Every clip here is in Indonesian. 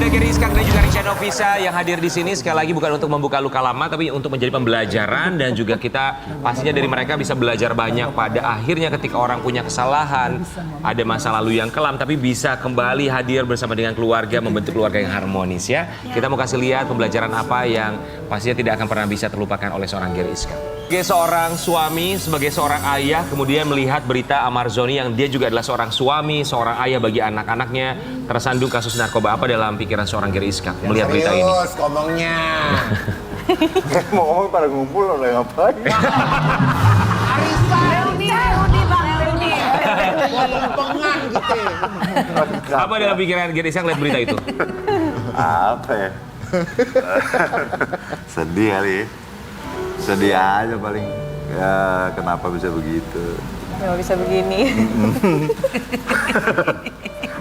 ada Gary Iskak dan juga Risha Novisa yang hadir di sini. Sekali lagi bukan untuk membuka luka lama, tapi untuk menjadi pembelajaran. Dan juga kita pastinya dari mereka bisa belajar banyak. Pada akhirnya ketika orang punya kesalahan, ada masa lalu yang kelam, tapi bisa kembali hadir bersama dengan keluarga, membentuk keluarga yang harmonis ya. Kita mau kasih lihat pembelajaran apa yang pastinya tidak akan pernah bisa terlupakan oleh seorang Gary Iskak. Sebagai seorang suami, sebagai seorang ayah, kemudian melihat berita Amar Zoni yang dia juga adalah seorang suami, seorang ayah bagi anak-anaknya, tersandung kasus narkoba. Apa dalam pikiran seorang Gary Iskak melihat berita ini? Serius ngomongnya. Mau ngomong pada ngumpul udah ngapain? Arisa. Reuni bang, reuni. Lempengan gitu. Apa dalam pikiran Gary Iskak lihat berita itu? Apa ya? Sedih kali ya. Sedih aja paling. Ya kenapa bisa begitu? Nggak bisa begini.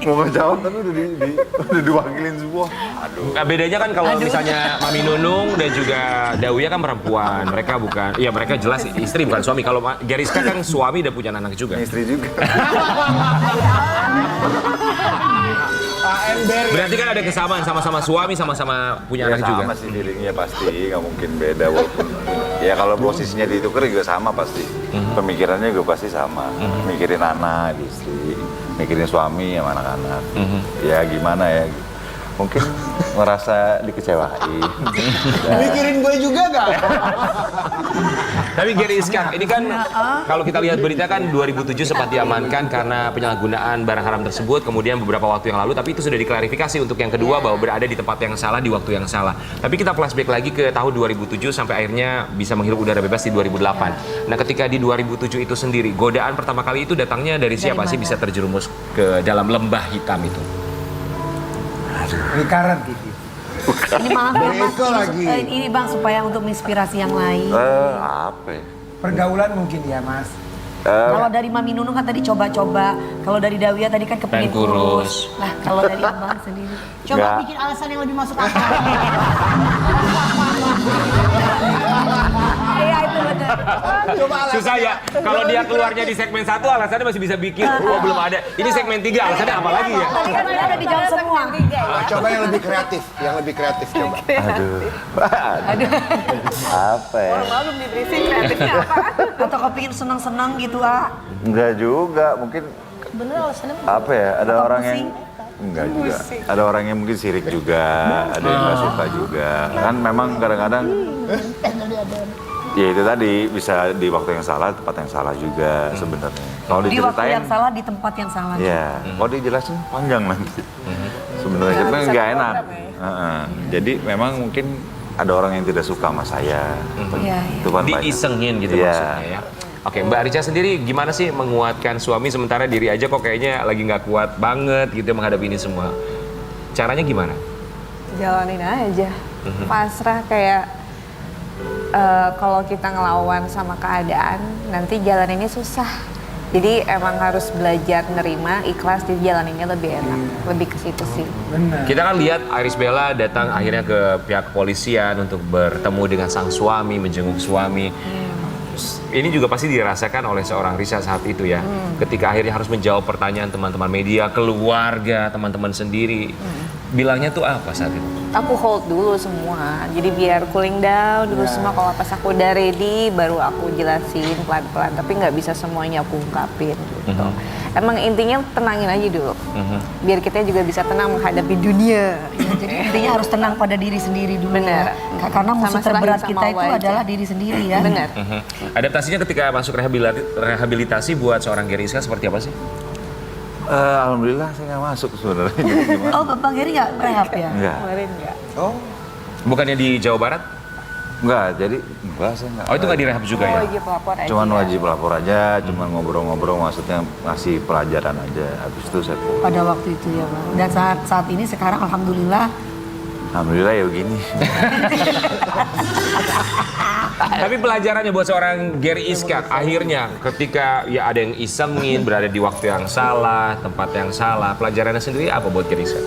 Mau ngejawab tapi udah diwakilin semua. Nah, bedanya kan kalau misalnya Mami Nunung dan juga Dawia kan perempuan, mereka bukan, ya mereka jelas istri bukan suami. Kalau Gary Iskak kan suami dan punya anak juga. Istri juga. Berarti kan ada kesamaan, sama-sama suami, sama-sama punya Ya anak juga. sama sih feelingnya pasti, nggak mungkin beda walaupun. Ya kalau posisinya ditukar juga sama pasti. Pemikirannya juga pasti sama. Mikirin anak, istri, mikirin suami sama anak-anak. Ya gimana ya? Mungkin ngerasa dikecewain. Mikirin gue juga gak? Tapi Gary Iskak, ini kan kalau kita lihat berita kan 2007 sempat diamankan karena penyalahgunaan barang haram tersebut, kemudian beberapa waktu yang lalu, tapi itu sudah diklarifikasi untuk yang kedua bahwa berada di tempat yang salah di waktu yang salah. Tapi kita flashback lagi ke tahun 2007 sampai akhirnya bisa menghirup udara bebas di 2008. Nah ketika di 2007 itu sendiri, godaan pertama kali itu datangnya dari siapa sih bisa terjerumus ke dalam lembah hitam itu? Lingkaran Kiki. Ini malah Beko lagi. ini bang supaya untuk menginspirasi yang lain. Apa ya? Pergaulan mungkin ya mas. Kalau dari Mami Nunung kan tadi coba-coba. Kalau dari Dawia tadi kan kepingin Pengen kurus. kurus. Nah kalau dari abang sendiri. Coba Nggak. bikin alasan yang lebih masuk akal. Iya itu benar. Coba alasan. Susah ya, kalau dia keluarnya di segmen 1 alasannya masih bisa bikin, oh belum ada. Ini segmen 3 alasannya apa lagi ya? Tadi kan udah dijawab semua. Coba yang lebih kreatif, coba. Aduh. Apa ya? Belum diberisi kreatifnya apa? Atau kepingin senang-senang gitu Enggak juga, mungkin Bener alasannya apa ya? Ada Atau orang pusing? yang enggak juga. Ada orang yang mungkin sirik juga, ada yang nggak suka juga. Kan memang kadang-kadang ya itu tadi bisa di waktu yang salah, tempat yang salah juga sebenarnya. Kalau di waktu diceritain, yang salah di tempat yang salah. ya. Kalau dijelasin panjang nanti. Sebenarnya tapi nggak enak. Jadi memang mungkin ada orang yang tidak suka sama saya. Iya, Itu kan banyak. Diisengin gitu Iya. maksudnya ya. Oke, Mbak Rica sendiri gimana sih menguatkan suami sementara diri aja kok kayaknya lagi nggak kuat banget gitu menghadapi ini semua? Caranya gimana? Jalanin aja, pasrah kayak kalau kita ngelawan sama keadaan nanti jalaninnya susah. Jadi emang harus belajar nerima, ikhlas, jadi jalaninnya lebih enak, lebih ke situ sih. Benar. Kita kan lihat Iris Bella datang akhirnya ke pihak kepolisian untuk bertemu dengan sang suami, menjenguk suami. Ini juga pasti dirasakan oleh seorang Risha saat itu ya. Ketika akhirnya harus menjawab pertanyaan teman-teman media, keluarga, teman-teman sendiri. Bilangnya tuh apa saat itu? Aku hold dulu semua, jadi biar cooling down dulu semua. Kalau pas aku udah ready, baru aku jelasin pelan-pelan. Tapi nggak bisa semuanya aku ungkapin gitu. Emang intinya tenangin aja dulu, biar kita juga bisa tenang menghadapi dunia. Jadi intinya harus tenang pada diri sendiri dulu. Bener. Ya. Karena musuh Sama terberat serahin kita sama itu Allah aja. adalah diri sendiri ya. Bener. Adaptasinya ketika masuk rehabilitasi buat seorang Gary Iskak seperti apa sih? Alhamdulillah saya nggak masuk sebenarnya. Jadi gimana? Oh Bang Gary nggak rehab ya? Enggak. Kemarin nggak. Oh, Bukannya di Jawa Barat? Enggak, jadi enggak saya enggak. Oh itu nggak direhab juga ya? Wajib lapor aja. Cuman wajib lapor aja, cuman ngobrol-ngobrol maksudnya ngasih pelajaran aja. Habis itu saya pulang. Pada waktu itu ya Bang. Dan saat ini sekarang alhamdulillah. Alhamdulillah ya begini. Tapi pelajarannya buat seorang Gary Iskak akhirnya ketika ya ada yang isengin, berada di waktu yang salah, tempat yang salah, pelajarannya sendiri apa buat Gary Iskak?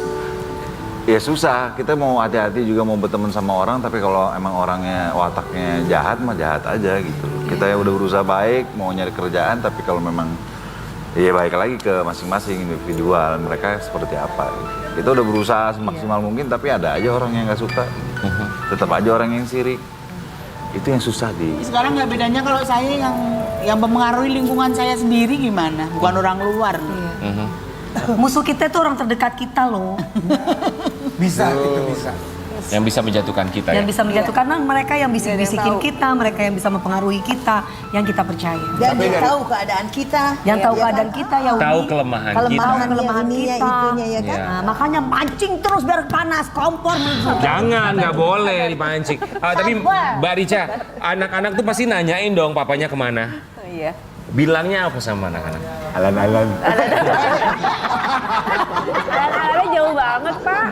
Ya susah, kita mau hati-hati juga mau berteman sama orang, tapi kalau emang orangnya wataknya jahat mah jahat aja gitu. Kita yang udah berusaha baik, mau nyari kerjaan, tapi kalau memang Iya balik lagi ke masing-masing individual, mereka seperti apa. Kita udah berusaha semaksimal mungkin, tapi ada aja orang yang nggak suka. Tetap aja orang yang sirik. Itu yang susah di. Sekarang nggak bedanya kalau saya yang mempengaruhi lingkungan saya sendiri gimana, bukan orang luar. Musuh kita itu orang terdekat kita loh. Bisa, itu bisa. Yang bisa menjatuhkan kita Yang ya. bisa menjatuhkan mereka yang bisik-bisikin tahu. kita, mereka yang bisa mempengaruhi kita, yang kita percaya. Dan dia tahu keadaan kita. Yang tahu Ya keadaan kan? kita ya Umi. Tahu kelemahan kita. Kelemahan ininya, kita. itunya ya kan. Iya. Nah, makanya mancing terus biar panas, kompor. Jangan, nggak boleh dipancing. Tapi Mbak Rica, anak-anak tuh pasti nanyain dong papanya kemana. Iya. Bilangnya apa sama anak-anak? Alan-alan. Anak-anaknya jauh banget, Pak.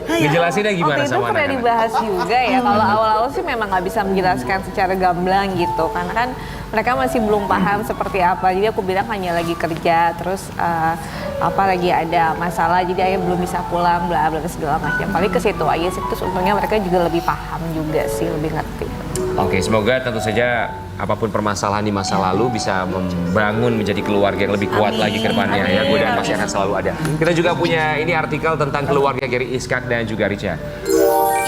Ngejelasinnya gimana Waktu itu sama pernah anak-anak? dibahas juga ya, kalau awal-awal sih memang nggak bisa menjelaskan secara gamblang gitu, karena kan mereka masih belum paham seperti apa. Jadi aku bilang hanya lagi kerja, terus apa lagi ada masalah, jadi ayah belum bisa pulang, bla bla segala macam. Paling ke situ aja sih, terus untungnya mereka juga lebih paham juga sih, lebih ngerti. Oke, semoga tentu saja apapun permasalahan di masa lalu bisa membangun menjadi keluarga yang lebih kuat lagi ke depannya ya. Godaan pasti akan selalu ada. Kita juga punya ini artikel tentang keluarga Gary Iskak dan juga Rica.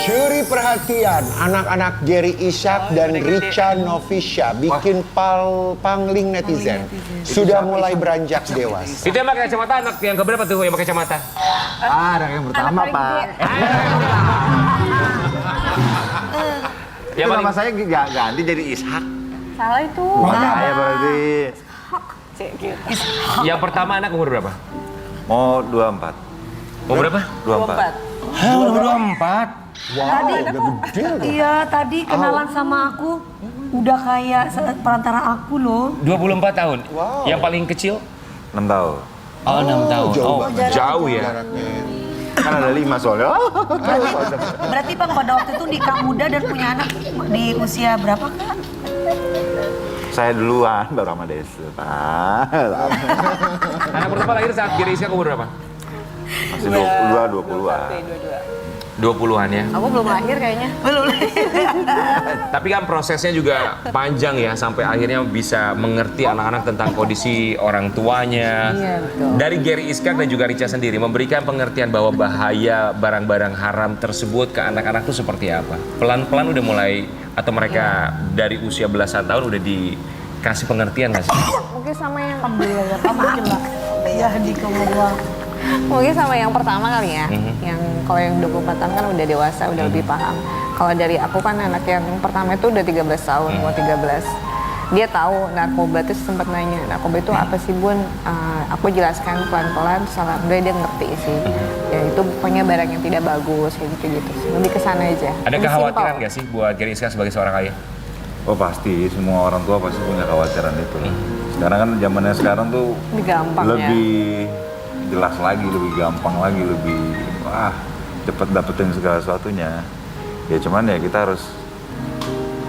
Curi perhatian anak-anak Gary Ishak dan Richa Novisha bikin pangling netizen. Sudah mulai beranjak dewasa. Itu yang pakai kacamata anak yang keberapa tuh yang pakai kacamata? Anak yang pertama, Pak. Yang Itu paling nama saya nggak ganti jadi Ishak. Salah itu. Saya berarti yang pertama anak umur berapa? mau 24. Umur berapa? 24. Hah, udah 24? Wow, udah gede loh. Iya, tadi kenalan sama aku udah kayak perantara aku loh. 24 tahun. Wow. Yang paling kecil? 6 tahun. Oh, 6 tahun. jauh Oh, banget. jauh ya. Jaraknya. Kan ada 5 soalnya. Berarti Bang pada waktu itu nikah muda dan punya anak di usia berapa Kak? Saya duluan baru sama Desa, Pak. Anak pertama lahir saat Gary Iskak umur berapa? Masih 20-an. 20-an ya. Aku belum lahir kayaknya. Belum. Tapi kan prosesnya juga panjang ya sampai akhirnya bisa mengerti anak-anak tentang kondisi orang tuanya. Iya, betul. Dari Gary Iskak dan juga Rica sendiri memberikan pengertian bahwa bahaya barang-barang haram tersebut ke anak-anak itu seperti apa? Pelan-pelan udah mulai atau mereka dari usia belasan tahun udah dikasih pengertian nggak sih? Mungkin sama yang Ya di kemudian. Mungkin sama yang pertama kali ya, yang kalau yang 24 tahun kan udah dewasa, udah lebih paham. Kalau dari aku kan anak yang pertama itu udah 13 tahun, mau 13. Dia tahu narkoba, terus sempat nanya, narkoba itu apa sih Bun? Aku jelaskan pelan-pelan, alhamdulillah dia ngerti sih. Ya itu pokoknya barang yang tidak bagus, kayak gitu-gitu sih. Lebih kesana aja. Ada Lebih kekhawatiran simpel. nggak sih buat Gary Iskak sebagai seorang ayah? Oh pasti, semua orang tua pasti punya kekhawatiran itu. Sekarang kan zamannya sekarang tuh Lebih gampang ya. lebih jelas lagi, lebih gampang lagi, lebih cepet dapetin segala sesuatunya. Ya cuman ya kita harus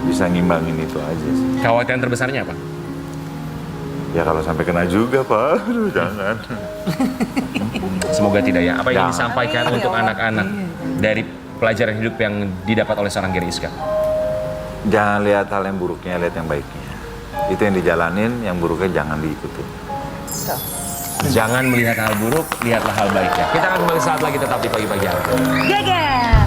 bisa ngimbangin itu aja sih. Kekhawatiran terbesarnya apa? Ya kalau sampai kena juga Pak, aduh jangan. Semoga tidak ya. Apa yang Jangan. disampaikan Amin, untuk ya Allah. anak-anak dari pelajaran hidup yang didapat oleh seorang Gary Iskak? Jangan lihat hal yang buruknya, lihat yang baiknya. Itu yang dijalanin, yang buruknya jangan diikutin. Jangan melihat hal buruk, lihatlah hal baiknya. Kita akan kembali saat lagi tetap di pagi-pagi hari. Geger.